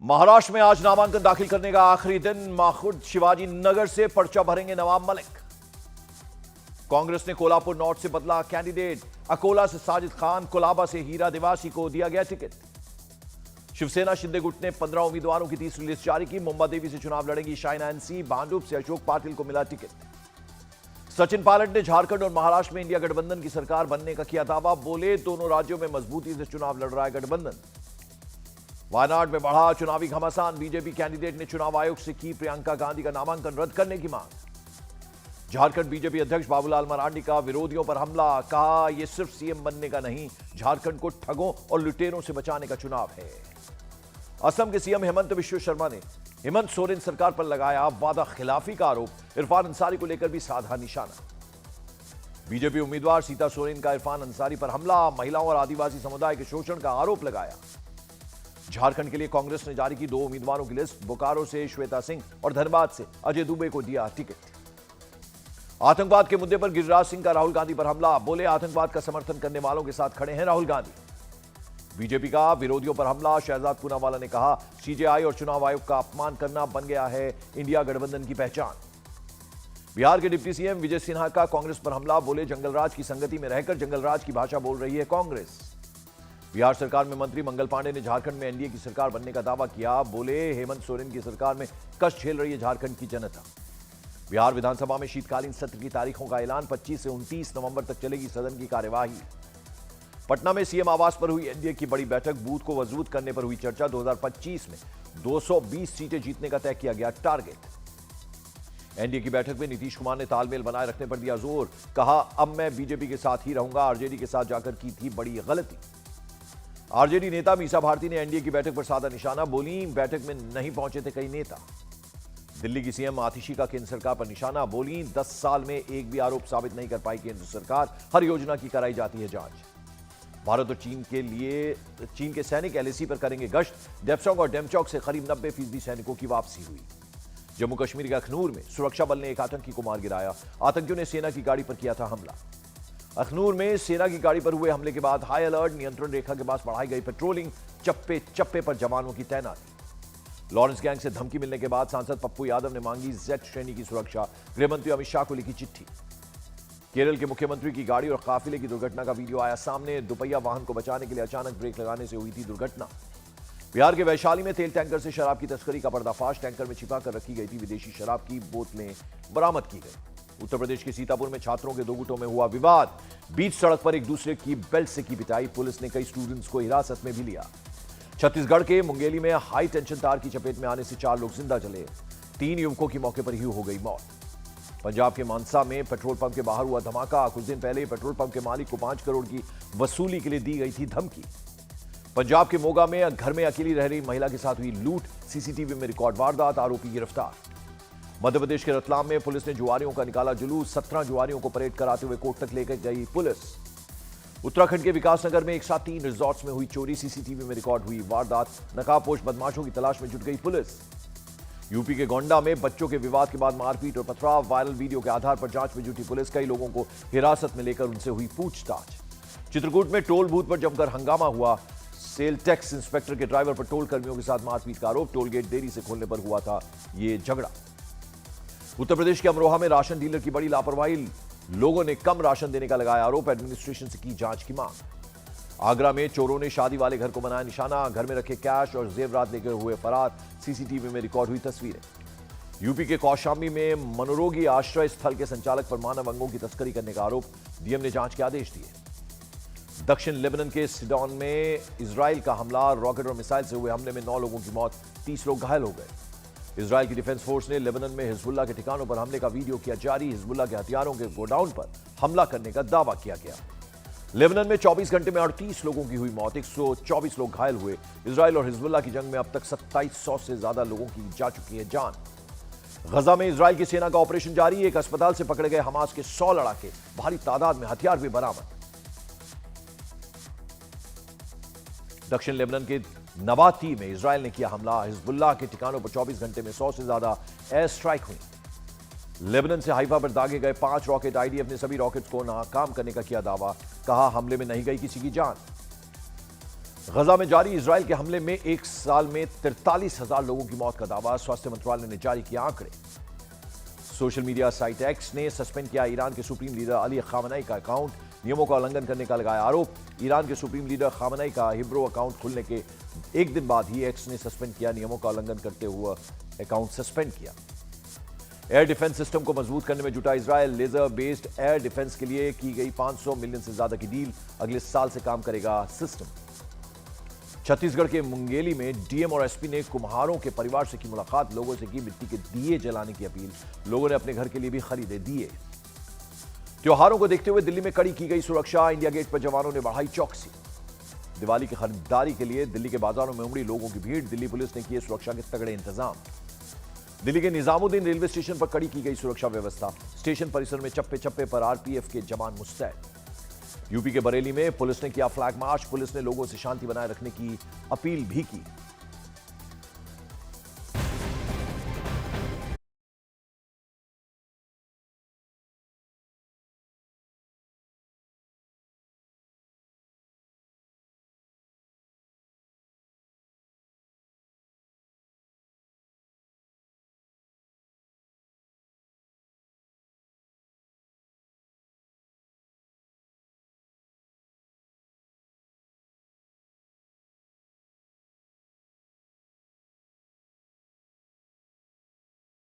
महाराष्ट्र में आज नामांकन दाखिल करने का आखिरी दिन। माखुद शिवाजी नगर से पर्चा भरेंगे नवाब मलिक। कांग्रेस ने कोल्हापुर नॉर्थ से बदला कैंडिडेट। अकोला से साजिद खान, कोलाबा से हीरा देवासी को दिया गया टिकट। शिवसेना शिंदे गुट ने 15 उम्मीदवारों की तीसरी लिस्ट जारी की। मुंबा देवी से चुनाव लड़ेंगी शाइना एनसी। भांडुप से अशोक पाटिल को मिला टिकट। सचिन पायलट ने झारखंड और महाराष्ट्र में इंडिया गठबंधन की सरकार बनने का किया दावा। बोले, दोनों राज्यों में मजबूती से चुनाव लड़ रहा है गठबंधन। वायनाड में बढ़ा चुनावी घमासान। बीजेपी कैंडिडेट ने चुनाव आयोग से की प्रियंका गांधी का नामांकन रद्द करने की मांग। झारखंड बीजेपी अध्यक्ष बाबूलाल मरांडी का विरोधियों पर हमला। कहा, यह सिर्फ सीएम बनने का नहीं, झारखंड को ठगों और लुटेरों से बचाने का चुनाव है। असम के सीएम हेमंत बिश्व शर्मा ने हेमंत सोरेन सरकार पर लगाया वादा खिलाफी का आरोप। इरफान अंसारी को लेकर भी साधा निशाना। बीजेपी उम्मीदवार सीता सोरेन का इरफान अंसारी पर हमला। महिलाओं और आदिवासी समुदाय के शोषण का आरोप लगाया। झारखंड के लिए कांग्रेस ने जारी की 2 उम्मीदवारों की लिस्ट। बोकारो से श्वेता सिंह और धनबाद से अजय दुबे को दिया टिकट। आतंकवाद के मुद्दे पर गिरिराज सिंह का राहुल गांधी पर हमला। बोले, आतंकवाद का समर्थन करने वालों के साथ खड़े हैं राहुल गांधी। बीजेपी का विरोधियों पर हमला। शहजाद पूनावाला ने कहा, सीजेआई और चुनाव आयोग का अपमान करना बन गया है इंडिया गठबंधन की पहचान। बिहार के डिप्टी सीएम विजय सिन्हा का कांग्रेस पर हमला। बोले, जंगलराज की संगति में रहकर जंगलराज की भाषा बोल रही है कांग्रेस। बिहार सरकार में मंत्री मंगल पांडे ने झारखंड में एनडीए की सरकार बनने का दावा किया। बोले, हेमंत सोरेन की सरकार में कष्ट झेल रही है झारखंड की जनता। बिहार विधानसभा में शीतकालीन सत्र की तारीखों का ऐलान। 25 से 29 नवंबर तक चलेगी सदन की कार्यवाही। पटना में सीएम आवास पर हुई एनडीए की बड़ी बैठक। बूथ को मजबूत करने पर हुई चर्चा। 2025 में 220 सीटें जीतने का तय किया गया टारगेट। एनडीए की बैठक में नीतीश कुमार ने तालमेल बनाए रखने पर दिया जोर। कहा, अब मैं बीजेपी के साथ ही रहूंगा, आरजेडी के साथ जाकर की थी बड़ी गलती। आरजेडी नेता मीसा भारती ने एनडीए की बैठक पर साधा निशाना। बोली, बैठक में नहीं पहुंचे थे कई नेता। दिल्ली की सीएम आतिशी का केंद्र सरकार पर निशाना। बोली, 10 साल में एक भी आरोप साबित नहीं कर पाई केंद्र सरकार, हर योजना की कराई जाती है जांच। भारत और चीन के सैनिक एलएसी पर करेंगे गश्त। डेप्सोंग और डेमचौक से करीब 90% सैनिकों की वापसी हुई। जम्मू कश्मीर के अखनूर में सुरक्षा बल ने एक आतंकी को मार गिराया। आतंकियों ने सेना की गाड़ी पर किया था हमला। अखनूर में सेना की गाड़ी पर हुए हमले के बाद हाई अलर्ट। नियंत्रण रेखा के पास बढ़ाई गई पेट्रोलिंग। चप्पे चप्पे पर जवानों की तैनाती। लॉरेंस गैंग से धमकी मिलने के बाद सांसद पप्पू यादव ने मांगी जेड श्रेणी की सुरक्षा। गृहमंत्री अमित शाह को लिखी चिट्ठी। केरल के मुख्यमंत्री की गाड़ी और काफिले की दुर्घटना का वीडियो आया सामने। दुपहिया वाहन को बचाने के लिए अचानक ब्रेक लगाने से हुई थी दुर्घटना। बिहार के वैशाली में तेल टैंकर से शराब की तस्करी का पर्दाफाश। टैंकर में छिपा कर रखी गई थी विदेशी शराब की बोतलें बरामद की गई। उत्तर प्रदेश के सीतापुर में छात्रों के 2 गुटों में हुआ विवाद। बीच सड़क पर एक दूसरे की बेल्ट से की पिटाई। पुलिस ने कई स्टूडेंट्स को हिरासत में भी लिया। छत्तीसगढ़ के मुंगेली में हाई टेंशन तार की चपेट में आने से 4 लोग जिंदा जले। 3 युवकों की मौके पर ही हो गई मौत। पंजाब के मानसा में पेट्रोल पंप के बाहर हुआ धमाका। कुछ दिन पहले पेट्रोल पंप के मालिक को 5 करोड़ की वसूली के लिए दी गई थी धमकी। पंजाब के मोगा में घर में अकेली रह रही महिला के साथ हुई लूट। सीसीटीवी में रिकॉर्ड वारदात। आरोपी गिरफ्तार। मध्य प्रदेश के रतलाम में पुलिस ने जुआरियों का निकाला जुलूस। 17 जुआरियों को परेड कराते हुए कोर्ट तक लेकर गई पुलिस। उत्तराखंड के विकासनगर में एक साथ 3 रिजॉर्ट्स में हुई चोरी। सीसीटीवी में रिकॉर्ड हुई वारदात। नकाबपोश बदमाशों की तलाश में जुट गई पुलिस। यूपी के गोंडा में बच्चों के विवाद के बाद मारपीट और पथराव। वायरल वीडियो के आधार पर जांच में जुटी पुलिस। कई लोगों को हिरासत में लेकर उनसे हुई पूछताछ। चित्रकूट में टोल बूथ पर जमकर हंगामा हुआ। सेल टैक्स इंस्पेक्टर के ड्राइवर पर टोल कर्मियों के साथ मारपीट का आरोप। टोल गेट देरी से खोलने पर हुआ था यह झगड़ा। उत्तर प्रदेश के अमरोहा में राशन डीलर की बड़ी लापरवाही। लोगों ने कम राशन देने का लगाया आरोप। एडमिनिस्ट्रेशन से की जांच की मांग। आगरा में चोरों ने शादी वाले घर को बनाया निशाना। घर में रखे कैश और जेवरात लेकर हुए फरार। सीसीटीवी में रिकॉर्ड हुई तस्वीरें। यूपी के कौशाम्बी में मनोरोगी आश्रय स्थल के संचालक पर मानव अंगों की तस्करी करने का आरोप। डीएम ने जांच के आदेश दिए। दक्षिण लेबनान के सिडॉन में इजराइल का हमला। रॉकेट और मिसाइल से हुए हमले में 9 लोगों की मौत, 30 लोग घायल हो गए। इजराइल की डिफेंस फोर्स ने लेबनान में हिजबुल्लाह के ठिकानों पर हमले का वीडियो किया जारी। हिजबुल्लाह के हथियारों के गोडाउन पर हमला करने का दावा किया गया। लेबनान में 24 घंटे में 38 लोगों की हुई मौत, 124 लोग घायल हुए। इजराइल और हिजबुल्लाह की जंग में अब तक 2700 से ज्यादा लोगों की जा चुकी है जान। गजा में इजराइल की सेना का ऑपरेशन जारी। एक अस्पताल से पकड़े गए हमास के 100 लड़ाके। भारी तादाद में हथियार भी बरामद। दक्षिण लेबनान के नबाती में इजराइल ने किया हमला। हिजबुल्लाह के ठिकानों पर 24 घंटे में 100 से ज्यादा एयर स्ट्राइक हुई। लेबनान से हाइफा पर दागे गए 5 रॉकेट। आईडीएफ ने सभी रॉकेट्स को नाकाम करने का किया दावा। कहा, हमले में नहीं गई किसी की जान। गजा में जारी इजराइल के हमले में एक साल में 43,000 लोगों की मौत का दावा। स्वास्थ्य मंत्रालय ने जारी किया आंकड़े। सोशल मीडिया साइट एक्स ने सस्पेंड किया ईरान के सुप्रीम लीडर अली खामनेई का अकाउंट। नियमों का उल्लंघन करने का लगाया आरोप। ईरान के सुप्रीम लीडर खामनेई का हिब्रू अकाउंट खुलने के एक दिन बाद ही एक्स ने सस्पेंड किया। नियमों का उल्लंघन करते हुए अकाउंट सस्पेंड किया। एयर डिफेंस सिस्टम को मजबूत करने में जुटा Israel. Laser based air defence के लिए की गई 500 मिलियन से ज्यादा की डील। अगले साल से काम करेगा सिस्टम। छत्तीसगढ़ के मुंगेली में डीएम और एसपी ने कुम्हारों के परिवार से की मुलाकात। लोगों से की मिट्टी के दिए जलाने की अपील। लोगों ने अपने घर के लिए भी खरीदे दिए। त्योहारों को देखते हुए दिल्ली में कड़ी की गई सुरक्षा। इंडिया गेट पर जवानों ने बढ़ाई चौकसी। दिवाली की खरीदारी के लिए दिल्ली के बाजारों में उमड़ी लोगों की भीड़। दिल्ली पुलिस ने किए सुरक्षा के तगड़े इंतजाम। दिल्ली के निजामुद्दीन रेलवे स्टेशन पर कड़ी की गई सुरक्षा व्यवस्था। स्टेशन परिसर में चप्पे चप्पे पर आरपीएफ के जवान मुस्तैद। यूपी के बरेली में पुलिस ने किया फ्लैग मार्च। पुलिस ने लोगों से शांति बनाए रखने की अपील भी की।